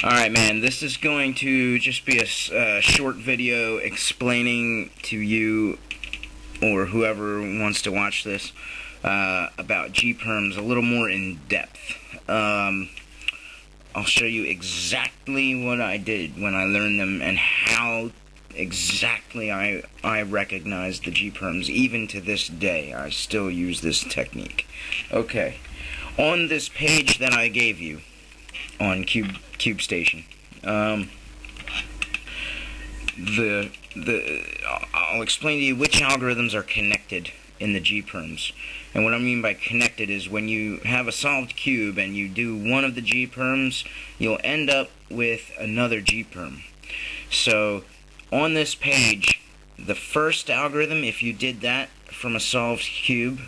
Alright, man, this is going to just be a short video explaining to you or whoever wants to watch this about G-perms a little more in depth. I'll show you exactly what I did when I learned them and how exactly I recognized the G-perms. Even to this day, I still use this technique. Okay, on this page that I gave you on Cube Station, I'll explain to you which algorithms are connected in the G-perms. And what I mean by connected is when you have a solved cube and you do one of the G-perms, you'll end up with another G-perm. So on this page, the first algorithm, if you did that from a solved cube,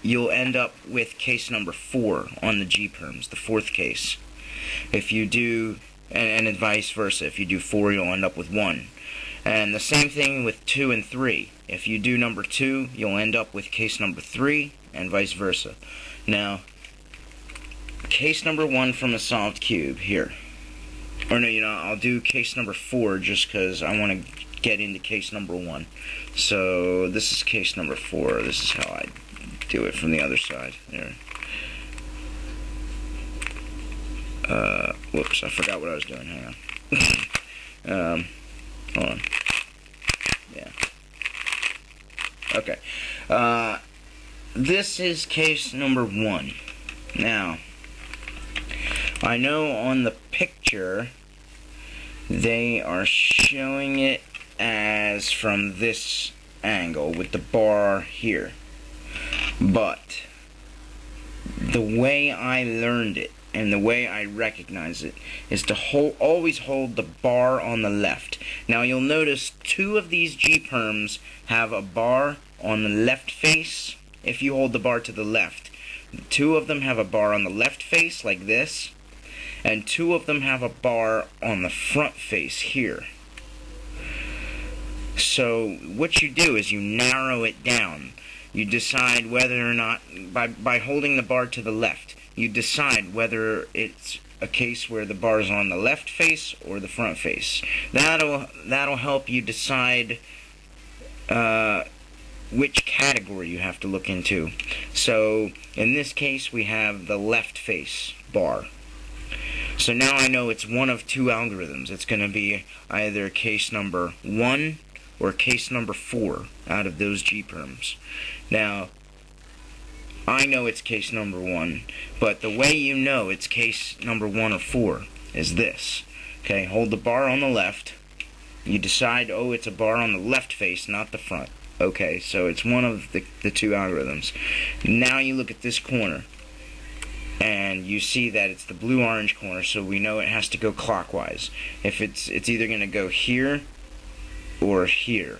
you'll end up with case number 4 on the G-perms, the fourth case. If you do, and vice versa, if you do 4, you'll end up with 1. And the same thing with 2 and 3. If you do number 2, you'll end up with case number 3, and vice versa. Now, case number 1 from a solved cube, here. Or no, I'll do case number 4 just because I want to get into case number 1. So, this is case number 4. This is how I do it from the other side. There. Whoops, I forgot what I was doing. Hang on. Hold on. Yeah. Okay. This is case number 1. Now, I know on the picture they are showing it as from this angle with the bar here. But the way I learned it and the way I recognize it is to always hold the bar on the left. Now you'll notice 2 of these G-perms have a bar on the left face if you hold the bar to the left. 2 of them have a bar on the left face like this, and 2 of them have a bar on the front face here. So what you do is you narrow it down. You decide whether or not, by holding the bar to the left, you decide whether it's a case where the bar is on the left face or the front face. That'll help you decide which category you have to look into. So in this case we have the left face bar. So now I know it's one of 2 algorithms. It's going to be either case number 1 or case number 4 out of those G-perms. Now, I know it's case number 1, but the way you know it's case number 1 or 4 is this. Okay, hold the bar on the left. You decide, oh, it's a bar on the left face, not the front. Okay, so it's one of the 2 algorithms. Now you look at this corner, and you see that it's the blue-orange corner, so we know it has to go clockwise. If it's either going to go here or here.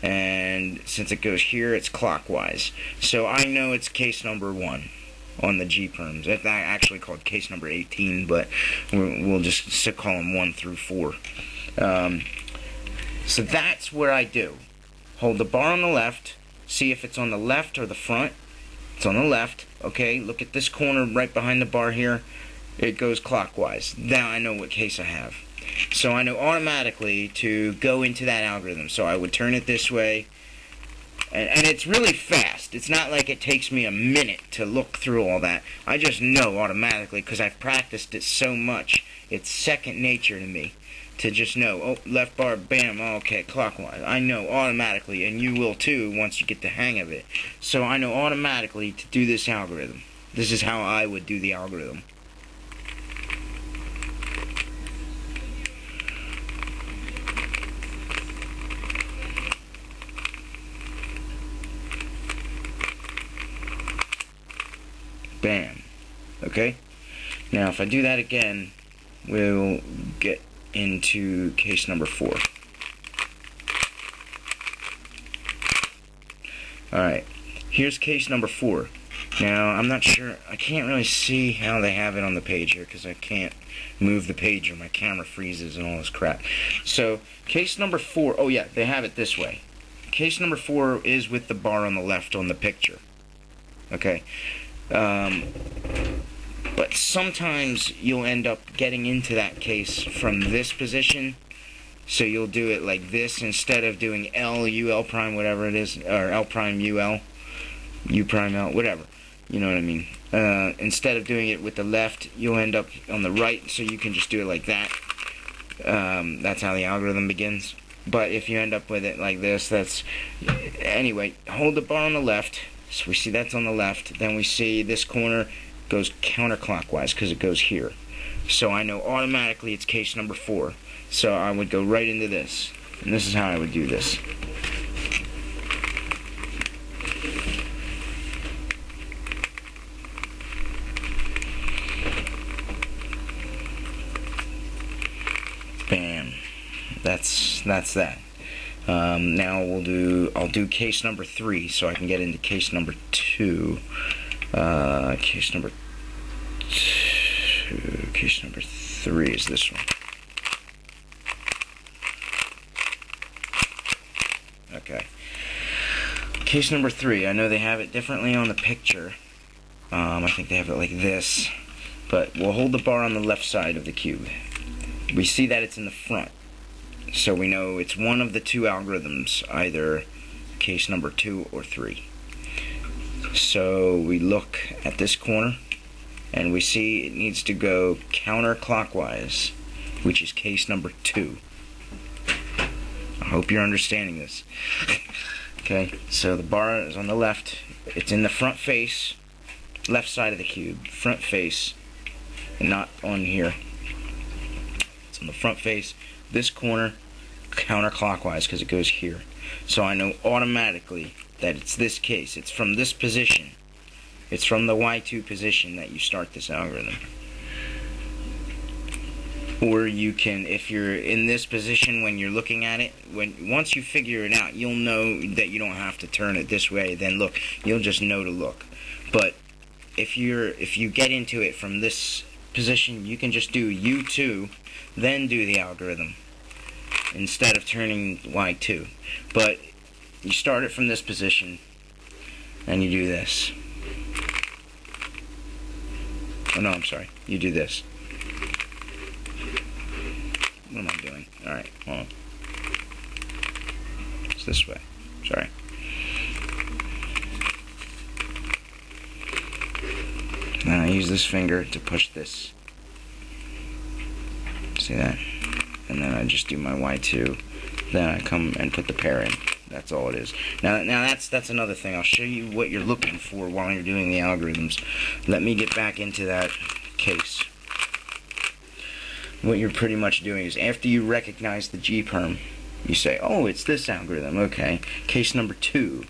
And since it goes here, it's clockwise. So I know it's case number 1 on the G-perms. It's actually called case number 18, but we'll just call them 1 through 4. So that's where I do. Hold the bar on the left, see if it's on the left or the front. It's on the left. Okay, look at this corner right behind the bar here. It goes clockwise. Now I know what case I have. So I know automatically to go into that algorithm. So I would turn it this way. And it's really fast. It's not like it takes me a minute to look through all that. I just know automatically because I've practiced it so much. It's second nature to me to just know, oh, left bar, bam, okay, clockwise. I know automatically, and you will too once you get the hang of it. So I know automatically to do this algorithm. This is how I would do the algorithm. Bam. Okay? Now, if I do that again, we'll get into case number 4. Alright. Here's case number 4. Now, I'm not sure. I can't really see how they have it on the page here because I can't move the page or my camera freezes and all this crap. So, case number 4. Oh, yeah, they have it this way. Case number 4 is with the bar on the left on the picture. Okay. But sometimes you'll end up getting into that case from this position. So you'll do it like this instead of doing L, U, L prime, whatever it is, or L prime, U, L, U prime, L, whatever. You know what I mean? Instead of doing it with the left, you'll end up on the right, so you can just do it like that. That's how the algorithm begins. But if you end up with it like this, that's... Anyway, hold the bar on the left. So we see that's on the left. Then we see this corner goes counterclockwise because it goes here. So I know automatically it's case number 4. So I would go right into this. And this is how I would do this. Bam. That's that. Now I'll do case number 3 so I can get into case number 2. Case number 3 is this one. Okay. Case number 3. I know they have it differently on the picture. I think they have it like this. But we'll hold the bar on the left side of the cube. We see that it's in the front. So we know it's one of the 2 algorithms, either case number 2 or 3. So we look at this corner, and we see it needs to go counterclockwise, which is case number 2. I hope you're understanding this. Okay, so the bar is on the left. It's in the front face, left side of the cube, front face, and not on here. It's on the front face. This corner counterclockwise because it goes here. So I know automatically that it's this case. It's from this position. It's from the Y2 position that you start this algorithm. Or you can, if you're in this position when you're looking at it, once you figure it out, you'll know that you don't have to turn it this way, then look. You'll just know to look. But if you get into it from this position, you can just do U2, then do the algorithm instead of turning Y2. But you start it from this position and you do this. Oh no, I'm sorry. You do this. What am I doing? Alright, hold on. It's this way. Sorry. Then I use this finger to push this. See that? And then I just do my Y2. Then I come and put the pair in. That's all it is. Now that's another thing. I'll show you what you're looking for while you're doing the algorithms. Let me get back into that case. What you're pretty much doing is after you recognize the G-perm, you say, oh, it's this algorithm. Okay, case number 2.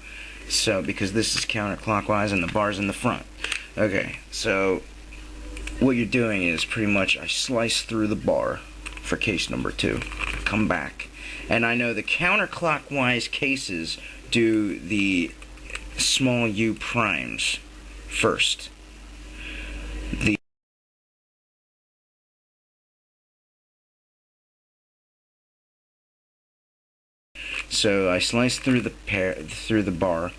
So because this is counterclockwise and the bar's in the front. Okay, so what you're doing is pretty much I slice through the bar for case number 2. Come back. And I know the counterclockwise cases do the small u primes first. So I slice through the bar,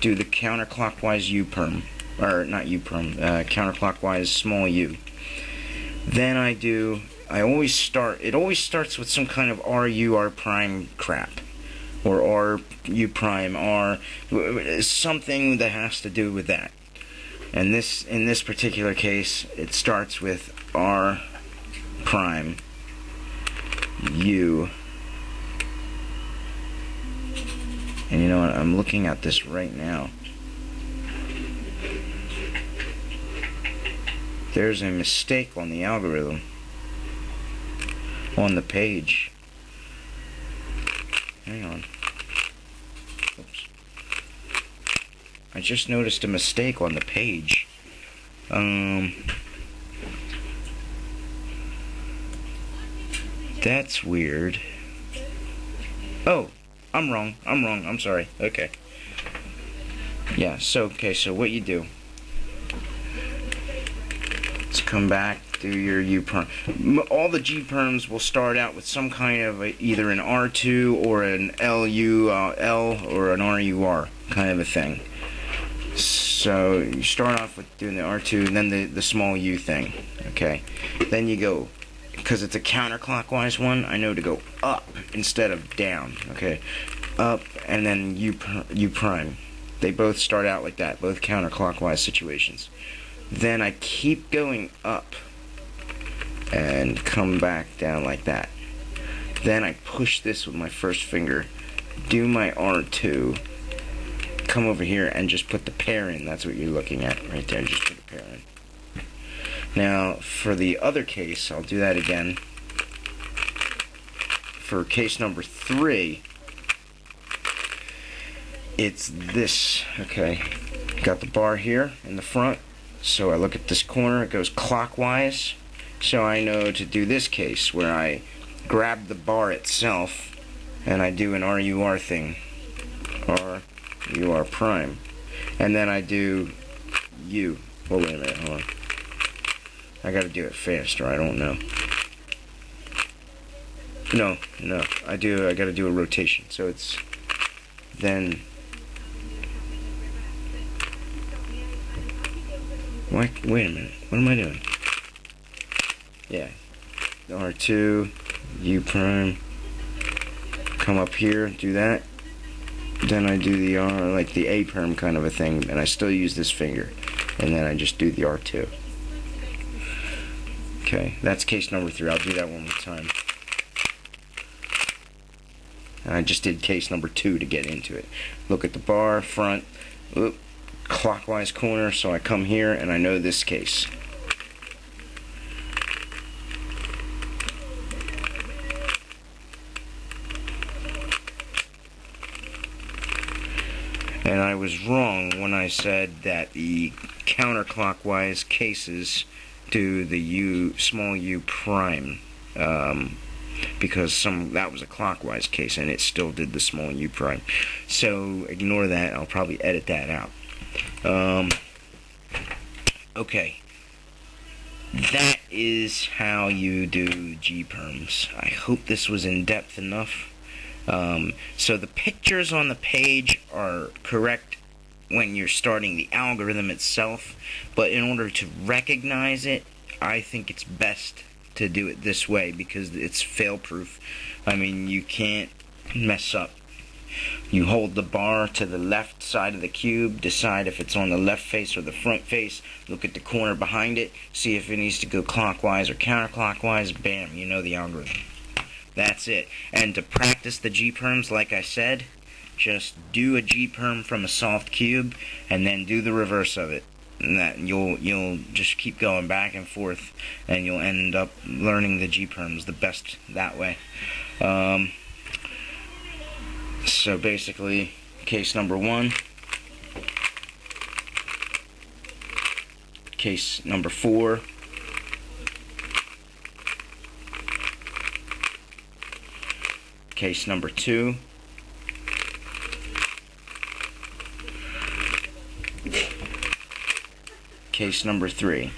do the counterclockwise u perm, or not u perm, counterclockwise small u. Then it always starts with some kind of RU R prime crap, or RU prime R, something that has to do with that. And in this particular case, it starts with R prime U. And you know what? I'm looking at this right now. There's a mistake on the algorithm. On the page. Hang on. Oops. I just noticed a mistake on the page. That's weird. Oh, I'm wrong. I'm sorry. Okay. Yeah, so what you do. Let's come back, do your U-perm. All the G-perms will start out with some kind of either an R2 or an LU, L or an RUR kind of a thing. So you start off with doing the R2 and then the small U thing, okay? Then you go, because it's a counterclockwise one, I know to go up instead of down, okay? Up and then U prime. They both start out like that, both counterclockwise situations. Then I keep going up and come back down like that. Then I push this with my first finger, do my R2, come over here and just put the pair in. That's what you're looking at right there. Just put the pair in. Now, for the other case, I'll do that again. For case number 3, it's this, okay? Got the bar here in the front, so I look at this corner, it goes clockwise. So I know to do this case where I grab the bar itself and I do an RUR thing. RUR prime. And then I do U. Well, wait a minute, hold on. I gotta do it faster, I don't know. No, I gotta do a rotation. So it's then wait a minute, what am I doing? Yeah. R2, U prime, come up here, do that. Then I do the R, like the A perm kind of a thing, and I still use this finger. And then I just do the R2. Okay, that's case number 3. I'll do that one more time. And I just did case number 2 to get into it. Look at the bar, front, clockwise corner, so I come here and I know this case. And I was wrong when I said that the counterclockwise cases do the small U prime, because that was a clockwise case and it still did the small U prime. So ignore that. I'll probably edit that out. Okay. That is how you do G perms. I hope this was in depth enough. So the pictures on the page are correct when you're starting the algorithm itself, but in order to recognize it, I think it's best to do it this way because it's fail-proof. I mean, you can't mess up. You hold the bar to the left side of the cube, decide if it's on the left face or the front face, look at the corner behind it, see if it needs to go clockwise or counterclockwise, bam, you know the algorithm. That's it. And to practice the G-perms, like I said, just do a G-perm from a soft cube and then do the reverse of it. And that you'll just keep going back and forth and you'll end up learning the G-perms the best that way. So basically, case number 1, case number 4, case number 2, case number 3.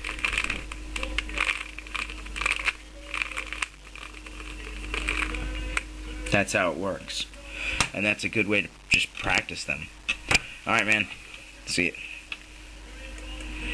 That's how it works. And that's a good way to just practice them. Alright, man. See ya.